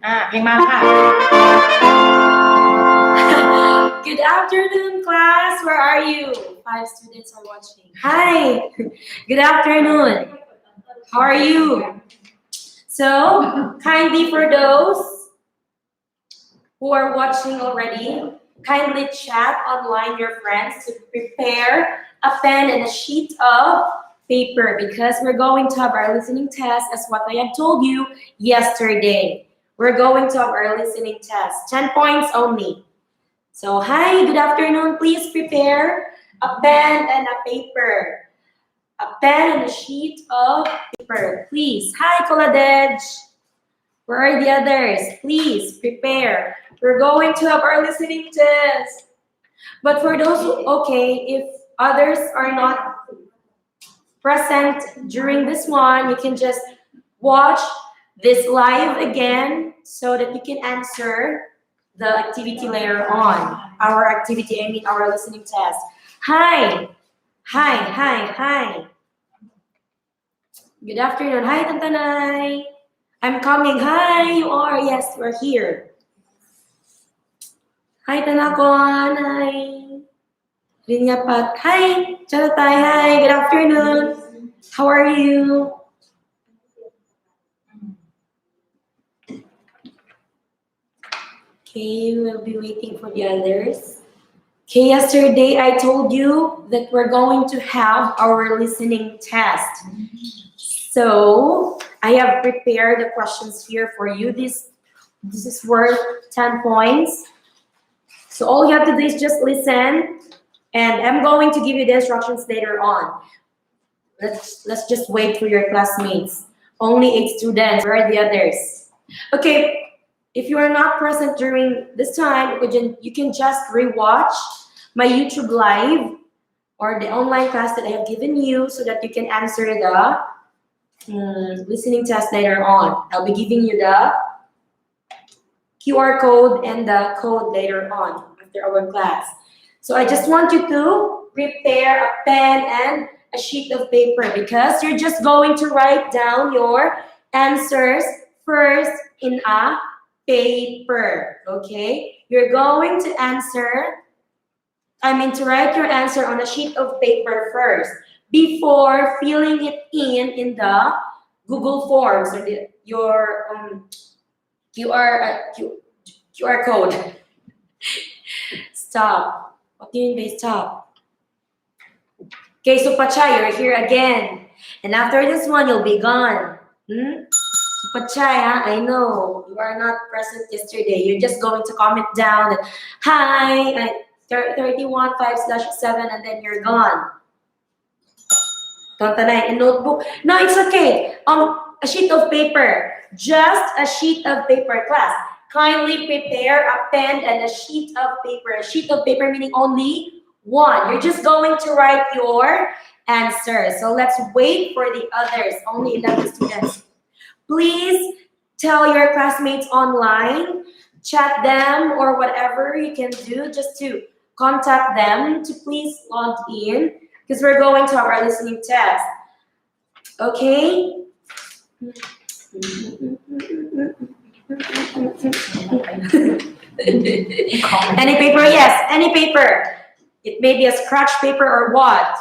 เพลงมาค่ะ Good afternoon, class. Where are you? 5 students are watching. Hi. Good afternoon. How are you? So, kindly for those who are watching already, kindly chat online your friends to prepare a pen and a sheet of paper because we're going to have our listening test as what I had told you yesterday. We're going to have our listening test, 10 points only. So, hi, good afternoon. Please prepare a pen and a paper. A pen and a sheet of paper, please. Hi, Koladej. Where are the others? Please prepare. We're going to have our listening test. But for those who, okay, if others are not present during this one, you can just watch this live again so that you can answer the activity later on. Our activity, I mean our listening test. Hi. Hi, hi, hi. Good afternoon. Hi, Tantanay. I'm coming. Hi, you are. Yes, we're here. Hi, Tanakon. Hi. Rinyapat. Hi, Charatay. Hi, good afternoon. How are you? Okay, we'll be waiting for the others. Okay, yesterday I told you that we're going to have our listening test. So I have prepared the questions here for you. This is worth 10 points. So all you have to do is just listen, and I'm going to give you the instructions later on. Let's just wait for your classmates. Only 8 students. Where are the others? Okay, if you are not present during this time, you can just rewatch my YouTube live or the online class that I have given you so that you can answer the listening test later on. I'll be giving you the QR code and the code later on after our class. So I just want you to prepare a pen and a sheet of paper because you're just going to write down your answers first in a paper, okay? You're going to write your answer on a sheet of paper first before filling it in the Google Forms or your QR code. Stop. What do you mean by stop? Okay, so Pachay, you're here again. And after this one, you'll be gone. So Pachay, I know you are not present yesterday. You're just going to comment down, and, hi, 31/5/7, and then you're gone. Tantanay, a notebook. No, it's okay. A sheet of paper. Just a sheet of paper, class. Kindly prepare a pen and a sheet of paper. A sheet of paper meaning only one. You're just going to write your answer. So let's wait for the others. Only 11 students. Please tell your classmates online, chat them or whatever you can do just to contact them to please log in because we're going to have our listening test. Okay? Any paper? Yes, any paper. It may be a scratch paper or what?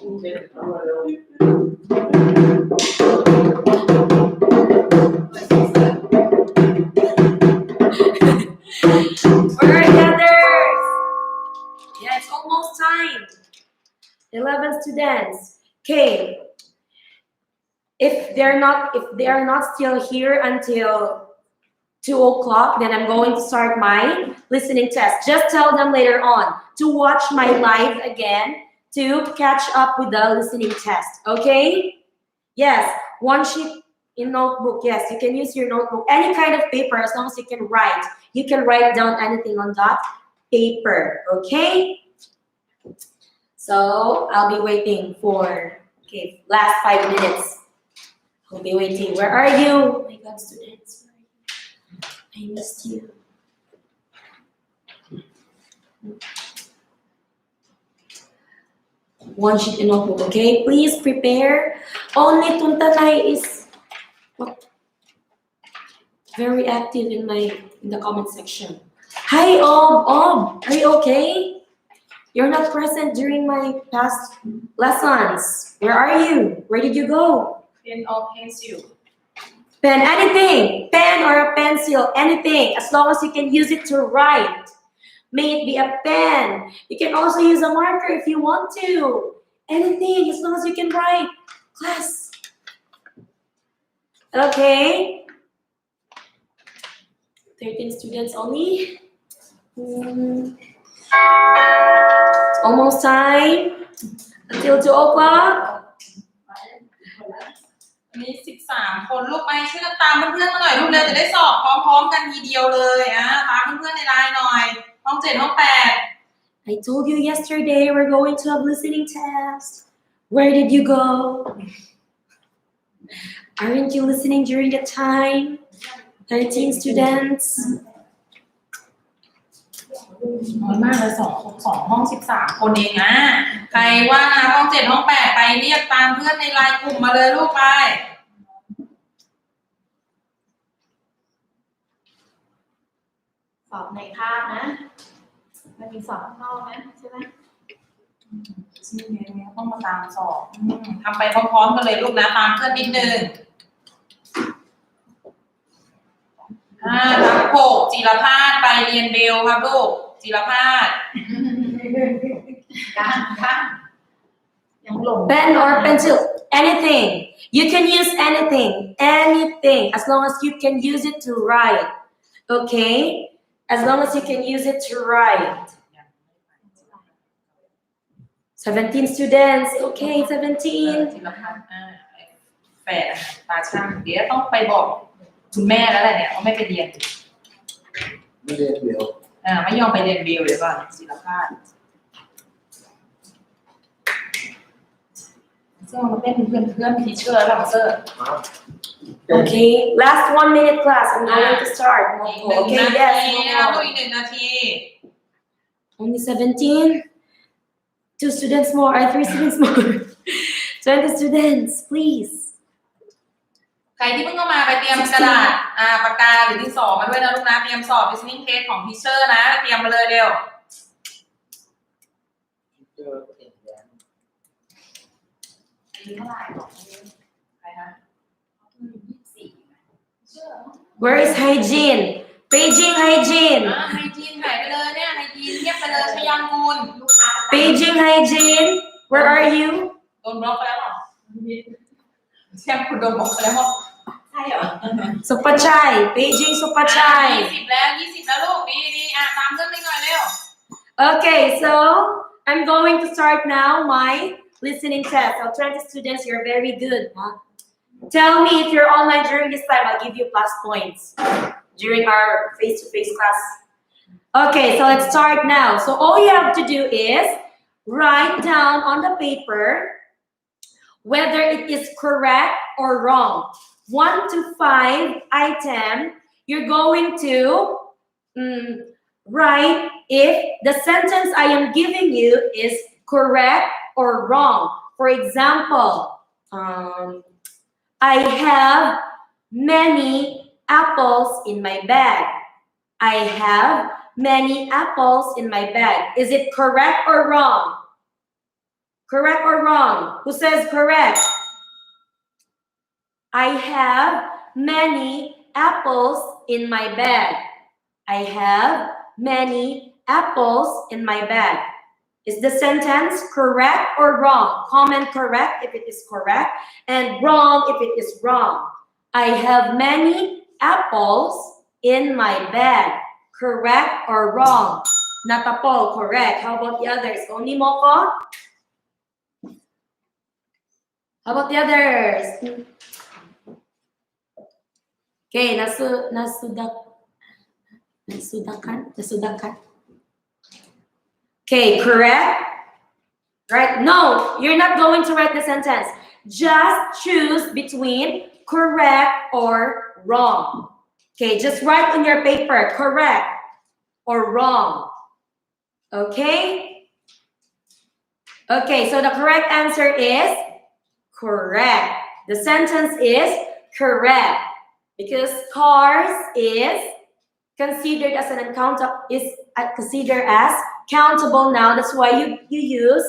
Where are the others? Yeah, it's almost time. 11 students. Okay. If they are not still here until 2 o'clock, then I'm going to start my listening test. Just tell them later on to watch my live again to catch up with the listening test. Okay? Yes, one sheet in notebook. Yes, you can use your notebook. Any kind of paper as long as you can write. You can write down anything on that paper. Okay? So I'll be waiting for last 5 minutes. I'll be waiting. Where are you? Oh my God, students. I missed you. One sheet in notebook, okay? Please prepare. Only Tuntanay is what? very active in the comment section. Hi, Om, are you okay? You're not present during my past lessons. Where are you? Where did you go? Pen or pencil. Pen, anything. Pen or a pencil, anything. As long as you can use it to write. May it be a pen. You can also use a marker if you want to. Anything, as long as you can write. Class. Okay. 13 students only. It's almost time. Until 2 o'clock. วันนี้13 คนลูกไปช่วยกันตามเพื่อนๆมาหน่อยลูกเร็วจะได้สอบพร้อมๆกันทีเดียวเลยตามเพื่อนๆในไลน์หน่อยห้อง7ห้อง8 I told you yesterday we're going to have listening test. Where did you go? Aren't you listening during the time? 13 students. น้อยมากเลย2ห้อง13 คนเองใครว่างห้อง7ห้อง8ไปเรียกตามเพื่อนในไลน์กลุ่มมาเลยลูกไปสอบในคาบนะมันมีสอบข้างนอกนะใช่ไหมซึ่งเนี่ยต้องมาตามสอบทำไปพร้อมๆกันเลยลูกนะตามเพื่อนนิดนึงทักโผจิรพาสไปเรียนเบลครับลูกจิรพาสการยังหลง Pen or pencil, anything. You can use anything, as long as you can use it to write. Okay? As long as you can use it to write. 17 students. Okay, 17. จิรพาสแฝดตาช่างเดี๋ยวต้องไปบอกคุณแม่แล้วแหละเนี่ยว่าไม่ไปเรียนไม่เรียนเบลไม่ยอมไปเรียนเบลเดี๋ยวก่อนจิรพาสเสื้อมาเต้นเพื่อนทีเชอร์แล้วเสื้อ Okay, last 1 minute class. I'm going to start. Okay, yes. อีก1 นาที Only 17. 2 students more. 3 students more. 20 students, please. ใครที่เพิ่งเข้ามาไปเตรียมกระดาษปากกาหรือดินสอมาด้วยนะลูกนะเตรียมสอบ listening test ของทีเชอร์นะเตรียมมาเลยเร็วเท่าไหร่บอกใครคะWhere is hygiene? Beijing hygiene. ไฮจีนหายไปเลยเนี่ยไฮจีนเทียบไปเลยชยันกูล Beijing hygiene. Where are you? โดนบล็อกไปแล้วหรอเทียบคุณโดนบล็อกไปแล้วใช่เหรอ Supachai. Beijing Supachai. 20 แล้วลูกดีตามเพื่อนไปหน่อยเร็ว Okay, so I'm going to start now my listening test. So 20 students, you're very good. Huh? Tell me if you're online during this time. I'll give you plus points during our face-to-face class. Okay, so let's start now. So all you have to do is write down on the paper whether it is correct or wrong. 1 to 5 item, you're going to write if the sentence I am giving you is correct or wrong. For example, I have many apples in my bag. I have many apples in my bag. Is it correct or wrong? Correct or wrong? Who says correct? I have many apples in my bag. I have many apples in my bag. Is the sentence correct or wrong? Comment correct if it is correct and wrong if it is wrong. I have many apples in my bag. Correct or wrong? Natapol, correct. How about the others? Only Moko? How about the others? Okay, nasudakan. Okay, correct? Right? No, you're not going to write the sentence. Just choose between correct or wrong. Okay, just write on your paper, correct or wrong. Okay? Okay, so the correct answer is correct. The sentence is correct. Because cars is considered as considered as countable noun. That's why you use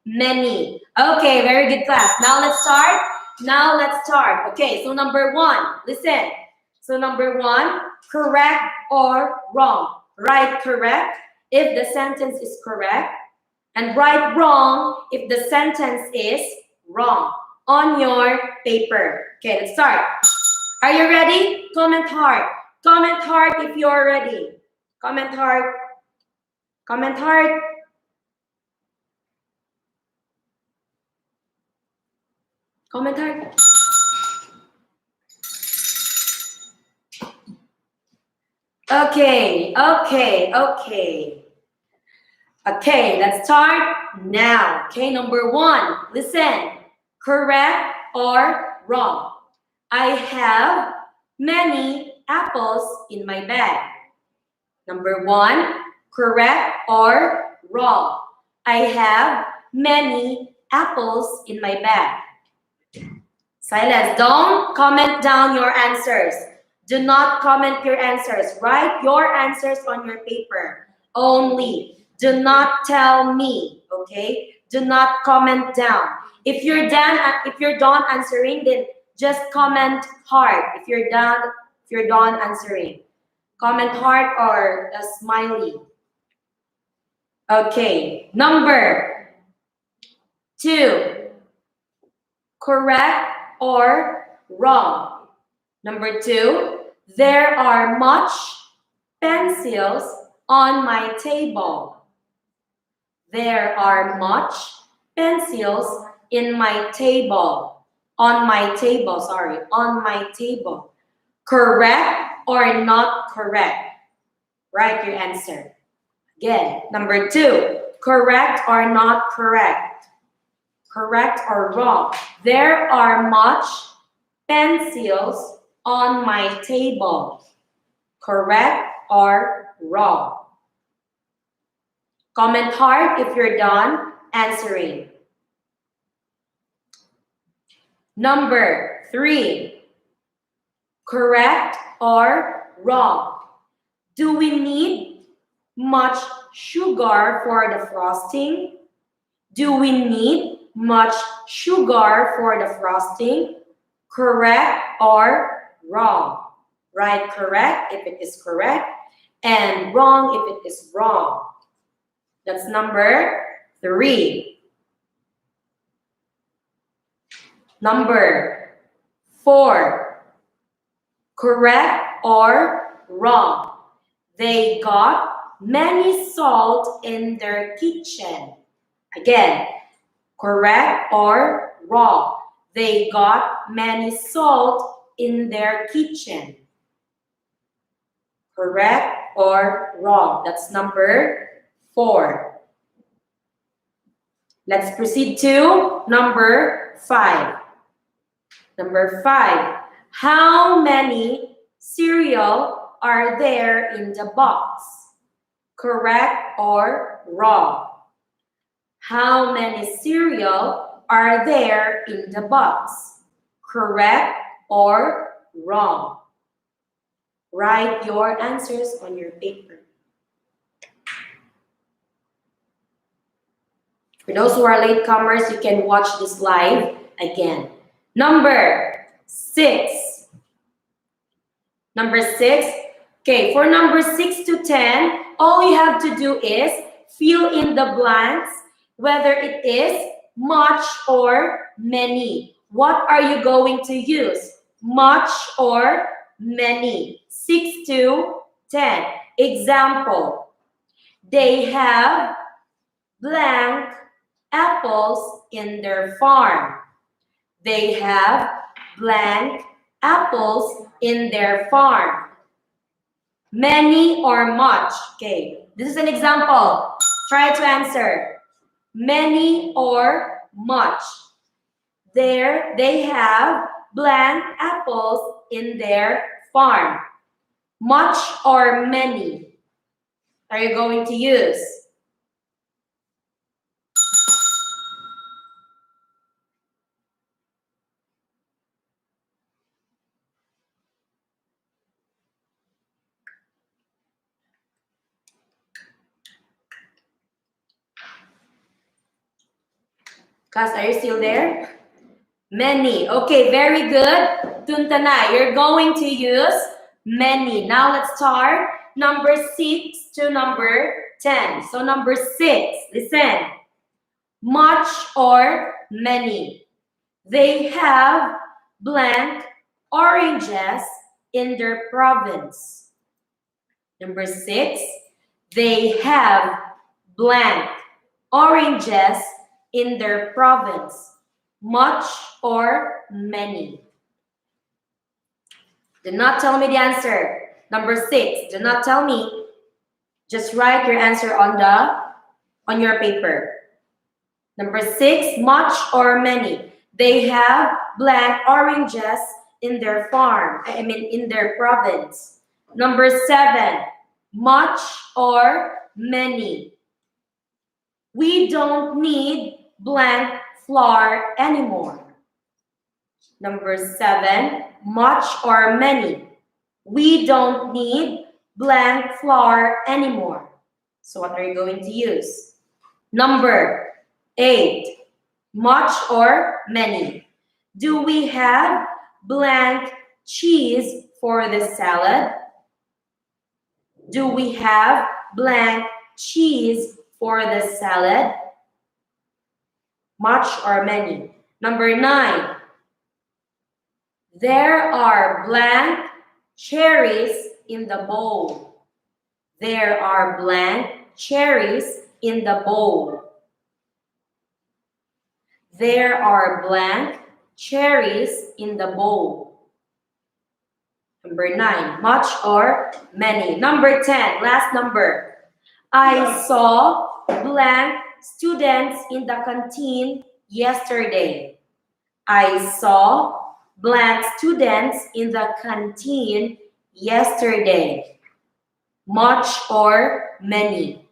many. Okay, very good class. Now let's start. Okay, so number one, listen. So number one, correct or wrong. Right, correct if the sentence is correct, and right, wrong if the sentence is wrong on your paper. Okay, let's start. Are you ready? Comment hard. Comment hard if you're ready. Comment hard. Comment hard. Comment hard. Okay, let's start now. Okay, number one, listen. Correct or wrong? I have many apples in my bag. Number one, correct or wrong? I have many apples in my bag. Silence. Don't comment down your answers. Do not comment your answers. Write your answers on your paper only. Do not tell me, okay? Do not comment down. If you're done answering, then just comment hard. If you're done answering. Comment heart or a smiley. Okay, number two, correct or wrong? Number two, there are much pencils on my table. There are much pencils in my table. On my table. Correct or not correct? Write your answer. Again, number two, correct or not correct? Correct or wrong? There are much pencils on my table. Correct or wrong? Comment hard if you're done answering. Number three, correct or wrong? Do we need much sugar for the frosting? Do we need much sugar for the frosting? Correct or wrong? Right, correct if it is correct, and wrong if it is wrong. That's number three. Number four, correct or wrong? They got many salt in their kitchen. Again, correct or wrong? They got many salt in their kitchen. Correct or wrong? That's number four. Let's proceed to number five. Number five, how many cereal are there in the box? Correct or wrong? How many cereal are there in the box? Correct or wrong? Write your answers on your paper. For those who are latecomers, you can watch this live again. Number six. Number six. Okay, for number 6 to 10, all you have to do is fill in the blanks, whether it is much or many. What are you going to use? Much or many? 6 to 10. Example, they have blank apples in their farm. They have blank apples in their farm. Many or much? Okay, this is an example. Try to answer. Many or much? There, they have blank apples in their farm. Much or many are you going to use? Class, are you still there? Many. Okay, very good. Tuntana, you're going to use many. Now let's start number 6 to number 10. So number 6, listen. Much or many. They have blank oranges in their province. Number 6, they have blank oranges in their province. Much or many. Do not tell me the answer. Number 6, do not tell me. Just write your answer on your paper. Number 6, much or many. They have blank oranges in their farm. In their province. Number 7, much or many. We don't need blank flour anymore. Number 7, much or many. We don't need blank flour anymore. So what are you going to use? Number 8, much or many. Do we have blank cheese for the salad? Do we have blank cheese for the salad? Much or many. Number 9. There are blank cherries in the bowl. There are blank cherries in the bowl. There are blank cherries in the bowl. Number 9, much or many. Number 10, last number. I saw blank students in the canteen yesterday. I saw blank students in the canteen yesterday. Much or many.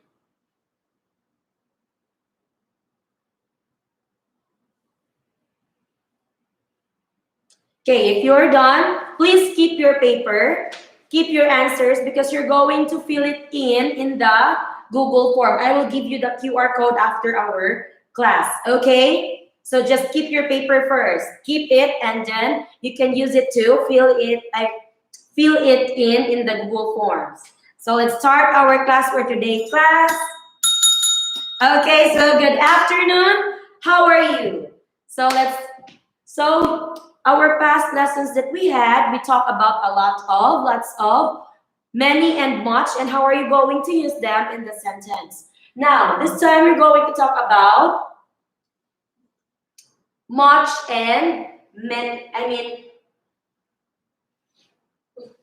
Okay, if you're done, please keep your paper, keep your answers because you're going to fill it in the Google form. I will give you the QR code after our class, okay? So just keep your paper first. Keep it and then you can use it to fill it in the Google Forms. So let's start our class for today, class. Okay, so good afternoon. How are you? So our past lessons that we had, we talked about lots of, many and much, and how are you going to use them in the sentence. Now, this time we're going to talk about much and many.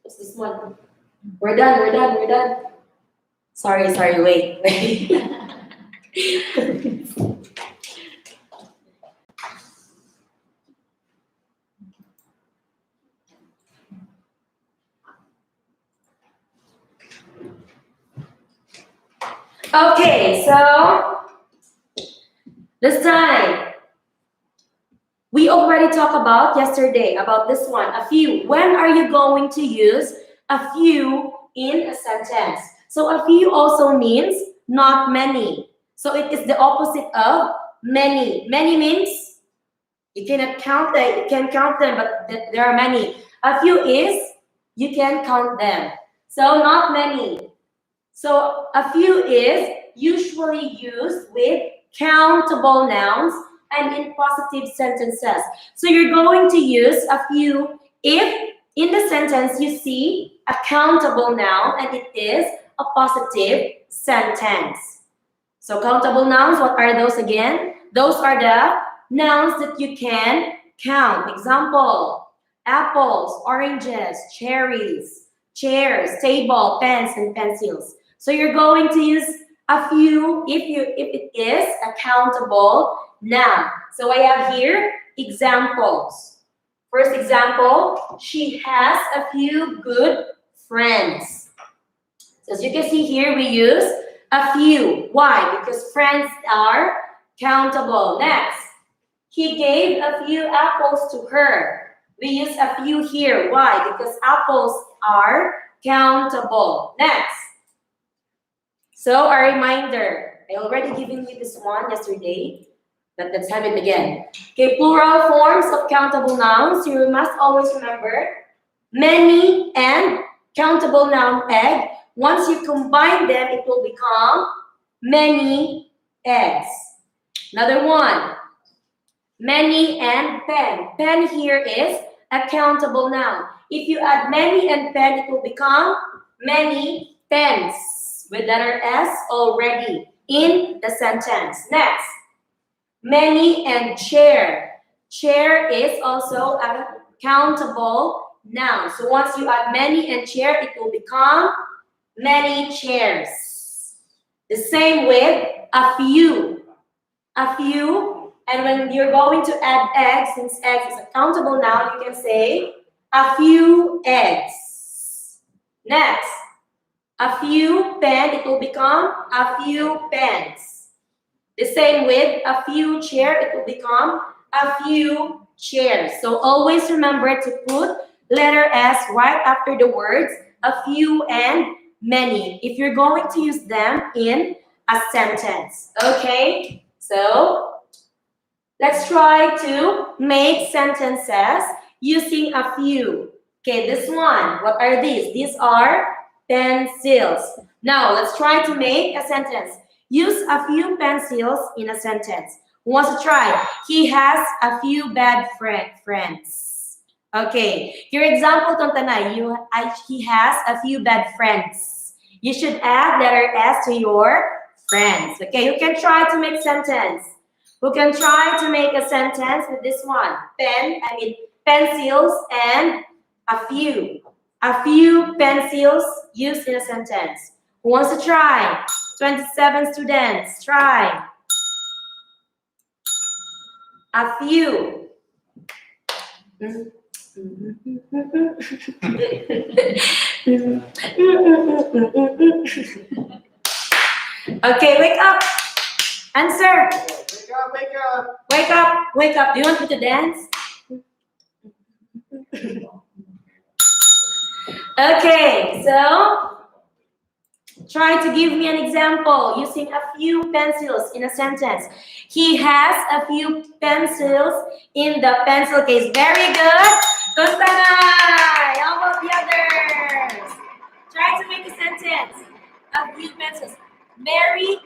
What's this one? We're done. Sorry, wait. Okay, so this time we already talked about yesterday about this one, a few. When are you going to use a few in a sentence? So a few also means not many. So it is the opposite of many. Many means you cannot count them. You can count them, but there are many. A few is you can count them. So not many. So a few is usually used with countable nouns and in positive sentences. So you're going to use a few if in the sentence you see a countable noun and it is a positive sentence. So countable nouns, what are those again? Those are the nouns that you can count. Example, apples, oranges, cherries, chairs, table, pens, and pencils. So you're going to use a few if it is a countable noun. So I have here examples. First example, she has a few good friends. So as you can see here, we use a few. Why? Because friends are countable. Next, he gave a few apples to her. We use a few here. Why? Because apples are countable. Next. So a reminder, I already given you this one yesterday. But let's have it again. Okay, plural forms of countable nouns. You must always remember many and countable noun egg. Once you combine them, it will become many eggs. Another one. Many and pen. Pen here is a countable noun. If you add many and pen, it will become many pens with letter S already in the sentence. Next, many and chair. Chair is also a countable noun. So once you add many and chair, it will become many chairs. The same with a few. A few, and when you're going to add eggs, since eggs is a countable noun, you can say a few eggs. Next, a few pen, it will become a few pens. The same with a few chair, it will become a few chairs. So always remember to put letter S right after the words a few and many if you're going to use them in a sentence. Okay? So let's try to make sentences using a few. Okay, this one. What are these? These are pencils. Now, let's try to make a sentence. Use a few pencils in a sentence. Who wants to try? He has a few bad friends. Okay, your example, Tontanay, he has a few bad friends. You should add letter S to your friends. Okay, you can try to make sentence. Who can try to make a sentence with this one? Pencils and a few. A few pencils used in a sentence. Who wants to try? 27 students, try. A few. Okay, wake up. Answer. Wake up, wake up. Wake up, wake up. Do you want me to dance? Okay, so try to give me an example using a few pencils in a sentence. He has a few pencils in the pencil case. Very good. Kuntanay. How about the others? Try to make a sentence. A few pencils. Mary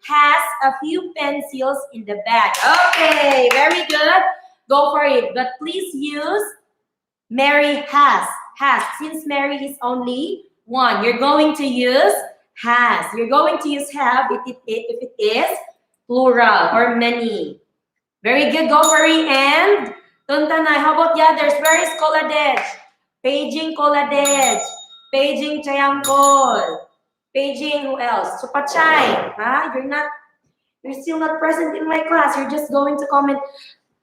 has a few pencils in the bag. Okay, very good. Go for it. But please use Mary has. Since Mary is only one, you're going to use has. You're going to use have if it is plural or many. Very good. Go for it. And Tuntanay, how about the others? Where is Koladej? Paging Koladej. Paging Chayangkol. Paging who else? Supachay. You're still not present in my class. You're just going to comment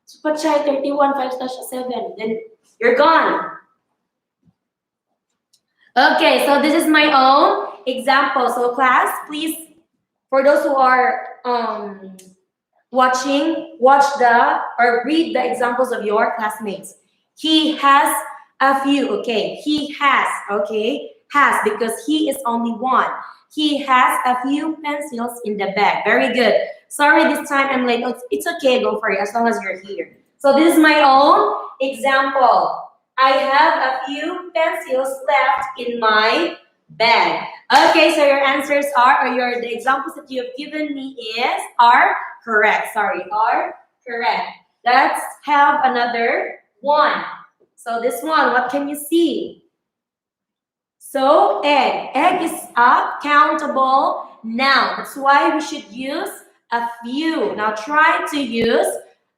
Supachay 31 5/7. Then you're gone. Okay, so this is my own example. So class, please, for those who are watching, read the examples of your classmates. He has a few, okay? He has, okay? Has, because he is only one. He has a few pencils in the bag. Very good. Sorry, this time I'm late. It's okay, go for it, as long as you're here. So this is my own example. I have a few pencils left in my bag. Okay, so your answers the examples that you have given me are correct. Are correct. Let's have another one. So this one, what can you see? So egg. Egg is a countable noun. That's why we should use a few. Now try to use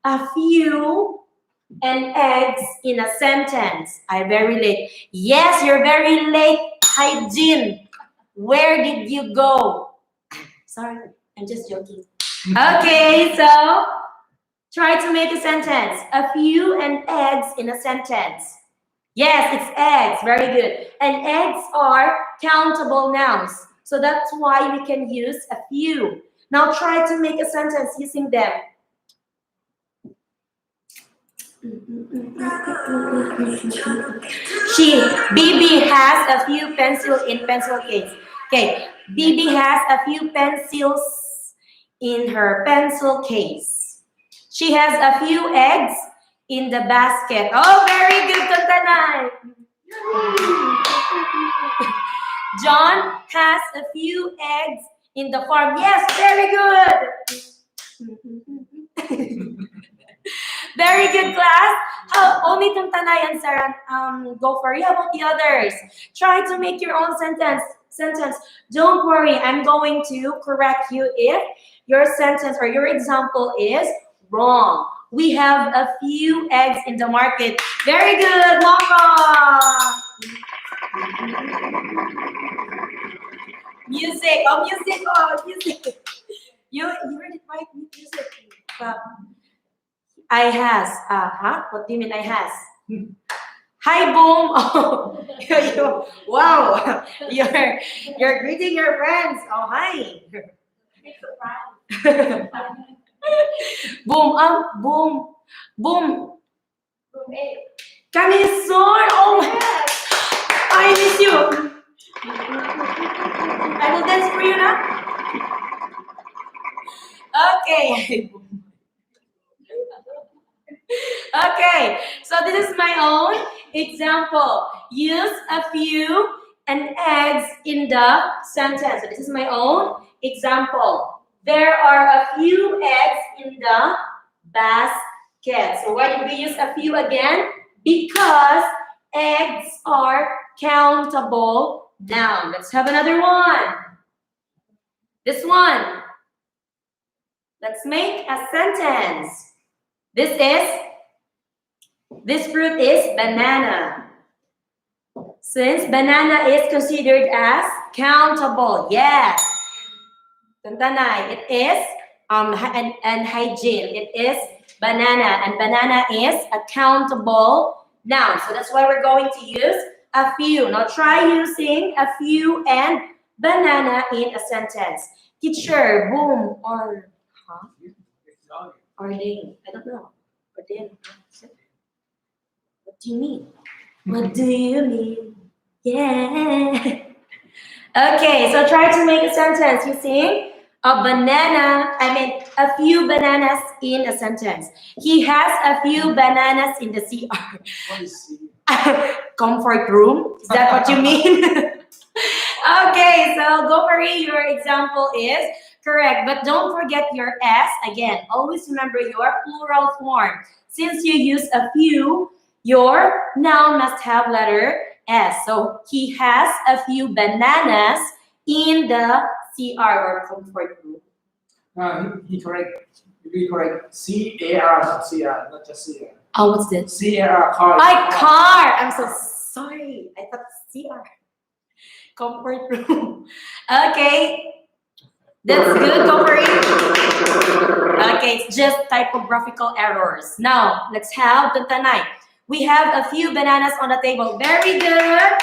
a few and eggs in a sentence. I'm very late. Yes, you're very late. Hi, Jin. Where did you go? Sorry, I'm just joking. Okay, so try to make a sentence. A few and eggs in a sentence. Yes, it's eggs. Very good. And eggs are countable nouns. So that's why we can use a few. Now try to make a sentence using them. BB has a few pencils in pencil case. Okay, BB has a few pencils in her pencil case. She has a few eggs in the basket. Oh, very good, Tantanay. John has a few eggs in the farm. Yes, very good. Very good, class. How only Tantanay and Sarah go for it. How about the others? Try to make your own sentence. Don't worry, I'm going to correct you if your sentence or your example is wrong. We have a few eggs in the market. Very good, Mama. Music. You heard it right? Music. I has. What do you mean I has? Hi, Boom. Oh, wow. You're greeting your friends. Oh, hi. Boom. Room A. Coming soon. Oh, I miss you. I will dance for you now. Okay. Okay, so this is my own example. Use a few and eggs in the sentence. So this is my own example. There are a few eggs in the basket. So why did we use a few again? Because eggs are countable noun. Let's have another one. This one. Let's make a sentence. This fruit is banana. Since banana is considered as countable, yes. Tantanay, it is and hygiene. It is banana, and banana is a countable noun. So that's why we're going to use a few. Now try using a few and banana in a sentence. Teacher, Boom, or they? I don't know. Or they? What do you mean? What do you mean? Yeah. Okay, so try to make a sentence using a few bananas in a sentence. He has a few bananas in the CR. What is C? Comfort room? Is that what you mean? Okay, so go for it. Your example is correct, but don't forget your S. Again, always remember your plural form. Since you use a few, your noun must have letter S. So he has a few bananas in the CR or comfort room. He correct. Be correct. CAR, not CR, not just CR. Oh, what's this? CAR, car. Car. I'm so sorry. I thought CR. Comfort room. Okay. That's good, go for it. Okay, it's just typographical errors. Now, let's have Tantanay. We have a few bananas on the table. Very good.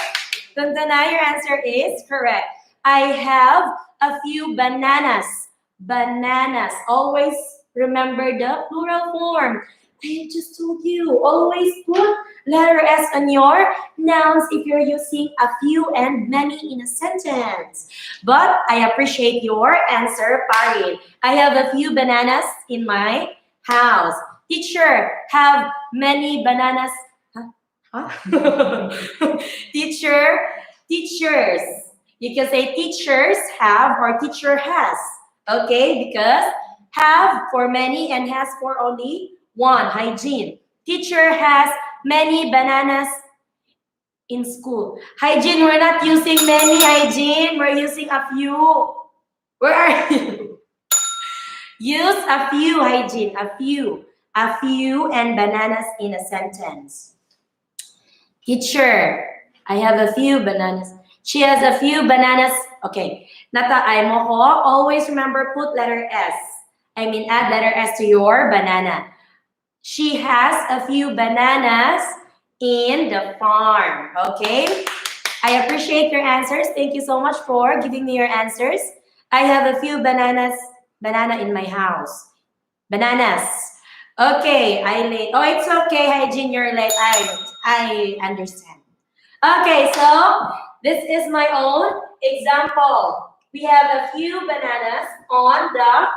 Tantanay, your answer is correct. I have a few bananas. Bananas. Always remember the plural form. I just told you, always put letter S on your nouns if you're using a few and many in a sentence. But I appreciate your answer, Parin. I have a few bananas in my house. Teacher, have many bananas. Teachers. You can say teachers have or teacher has. Okay, because have for many and has for only one. Hygiene. Teacher has many bananas in school. Hygiene, we're not using many, Hygiene. We're using a few. Where are you? Use a few, Hygiene. A few. A few and bananas in a sentence. Teacher, I have a few bananas. She has a few bananas. Okay. Nataay mo ko. Always remember, put letter S. Add letter S to your banana. She has a few bananas in the farm. Okay? I appreciate your answers. Thank you so much for giving me your answers. I have a few banana in my house. Bananas. Okay, oh, it's okay, Hygiene, you're late. I understand. Okay, so this is my own example. We have a few bananas on the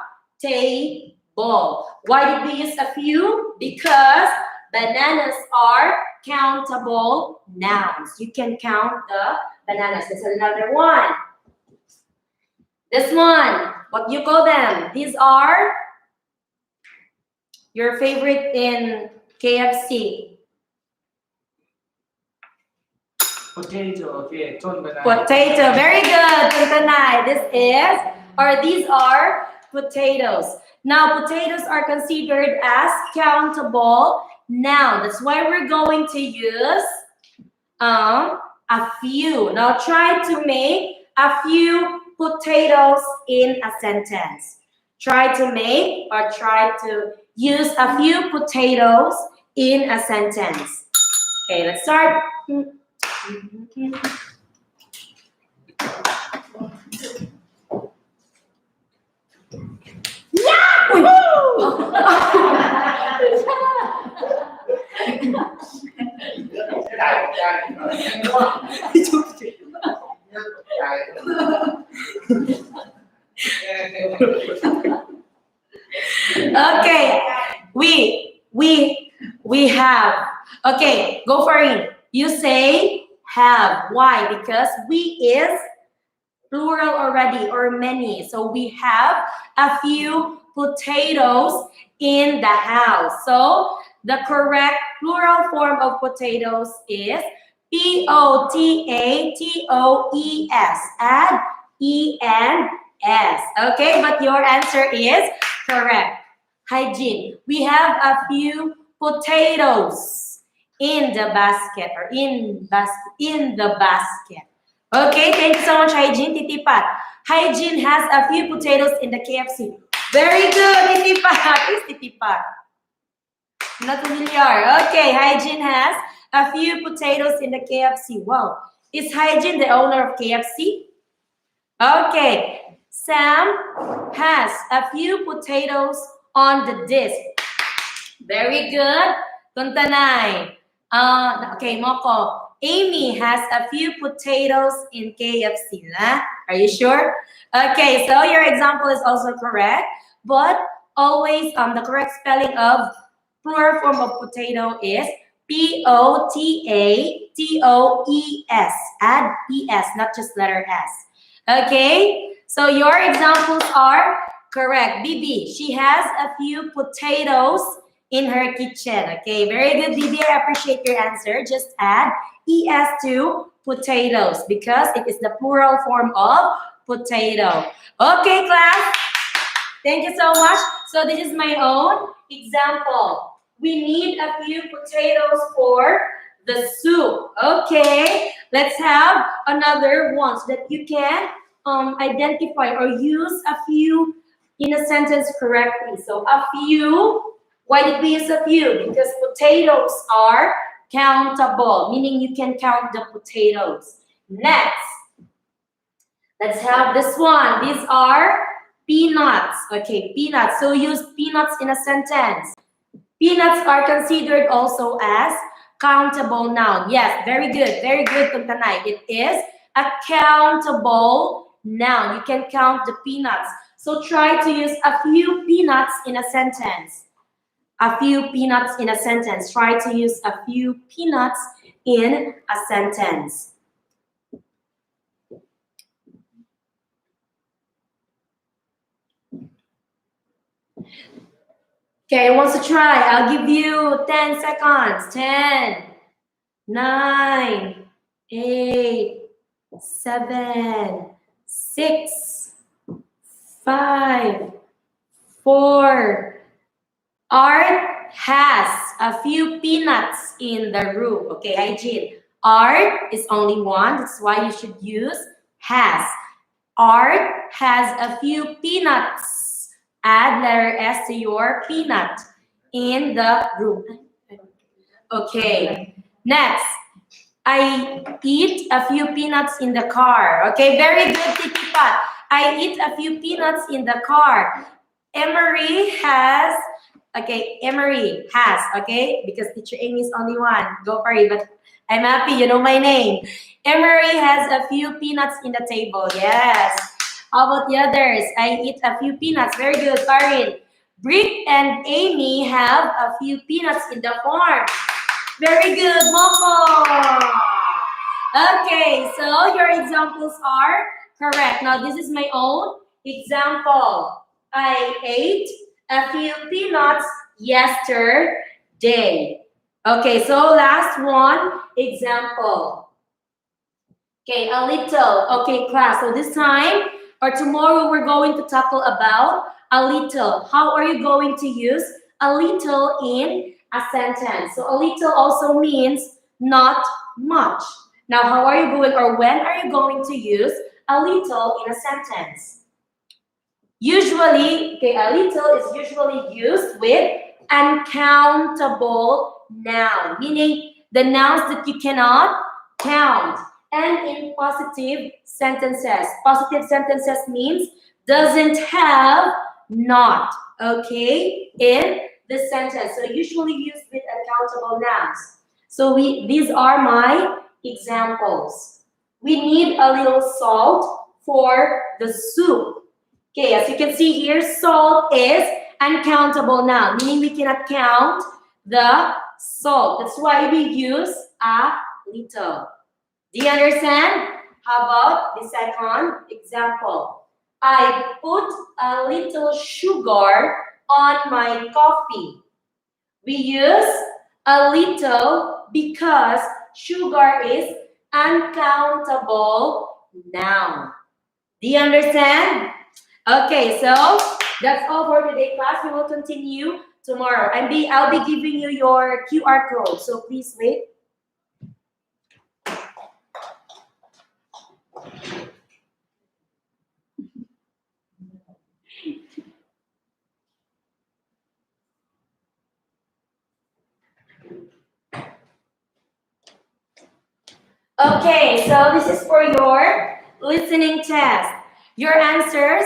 table. Why did we use a few? Because bananas are countable nouns. You can count the bananas. There's another one. This one, what do you call them? These are your favorite in KFC. Potato, okay. Potato, very good, Tuntanay. These are potatoes. Now, potatoes are considered as countable noun. That's why we're going to use a few. Now, try to make a few potatoes in a sentence. Try to use a few potatoes in a sentence. Okay, let's start. Okay, we have. Okay, go for it. You say have. Why? Because we is plural already or many. So we have a few potatoes in the house. So the correct plural form of potatoes is P-O-T-A-T-O-E-S. Add E-N-S. Okay, but your answer is correct. Hygiene. We have a few potatoes in the basket or in the basket. Okay, thank you so much, Hygiene. Titipat. Hygiene has a few potatoes in the KFC. Very good, Titipat. Is Titipat? Not familiar. Okay, Hygiene has a few potatoes in the KFC. Wow. Is Hygiene the owner of KFC? Okay. Sam has a few potatoes on the dish. Very good. Tuntanay. Okay, Moko. Amy has a few potatoes in KFC. Nah? Are you sure? Okay, so your example is also correct, but always the correct spelling of plural form of potato is P-O-T-A-T-O-E-S. Add E-S, not just letter S. Okay, so your examples are correct. Bibi, she has a few potatoes in her kitchen. Okay, very good, Bibi. I appreciate your answer. Just add ES to potatoes because it is the plural form of potato. Okay, class. Thank you so much. So this is my own example. We need a few potatoes for the soup. Okay, let's have another one so that you can identify or use a few in a sentence correctly. So a few. Why did we use a few? Because potatoes are countable, meaning you can count the potatoes. Next, let's have this one. These are peanuts. Okay, peanuts. So use peanuts in a sentence. Peanuts are considered also as countable noun. Yes, very good, Tuntanay. It is a countable noun. You can count the peanuts. So try to use a few peanuts in a sentence. A few peanuts in a sentence. Try to use a few peanuts in a sentence. Okay, who wants to try? I'll give you 10 seconds. 10, 9, 8, 7, 6, 5, 4. Art has a few peanuts in the room. Okay, Hygiene. Art is only one. That's why you should use has. Art has a few peanuts. Add letter S to your peanut in the room. Okay, next. I eat a few peanuts in the car. Okay, very good, Titipat. I eat a few peanuts in the car. Emery has, okay, because teacher Amy is only one. Go for it, but I'm happy, you know my name. Emery has a few peanuts in the table. Yes. How about the others? I eat a few peanuts. Very good, Karin. Brick and Amy have a few peanuts in the farm. Very good, Moko. Okay, so your examples are correct. Now this is my own example. I ate a few peanuts yesterday. Okay, so last one example. Okay, a little. Okay, class. So this time or tomorrow we're going to tackle about a little. How are you going to use a little in a sentence? So a little also means not much. Now, how are you going or when are you going to use a little in a sentence? Usually, okay, a little is usually used with uncountable noun, meaning the nouns that you cannot count. And in positive sentences means doesn't have not, okay, in the sentence. So usually used with uncountable nouns. So these are my examples. We need a little salt for the soup. Okay, as you can see here, salt is uncountable noun, meaning we cannot count the salt. That's why we use a little. Do you understand? How about the second example? I put a little sugar on my coffee. We use a little because sugar is uncountable noun. Do you understand? Okay, so that's all for today, class. We will continue tomorrow. I'll be giving you your QR code, so please wait. Okay, so this is for your listening test. Your answers,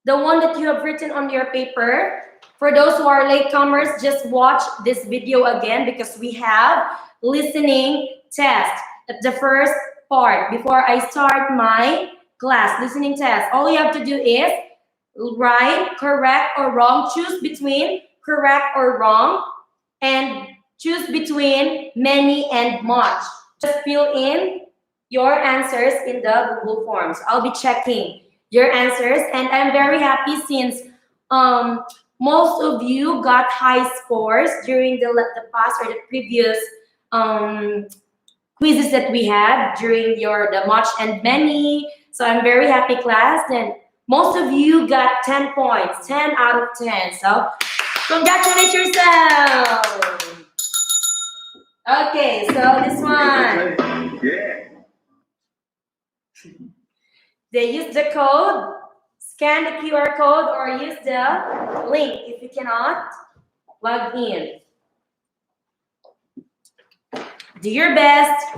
the one that you have written on your paper. For those who are latecomers, just watch this video again because we have listening test at the first part before I start my class. Listening test. All you have to do is write correct or wrong. Choose between correct or wrong and choose between many and much. Just fill in your answers in the Google Forms. I'll be checking your answers, and I'm very happy since most of you got high scores during the past or the previous quizzes that we had during the much and many. So I'm very happy, class. And most of you got 10 points, 10 out of 10. So congratulate yourself. Okay, so this one. Yeah. They use the code, scan the QR code, or use the link if you cannot log in. Do your best.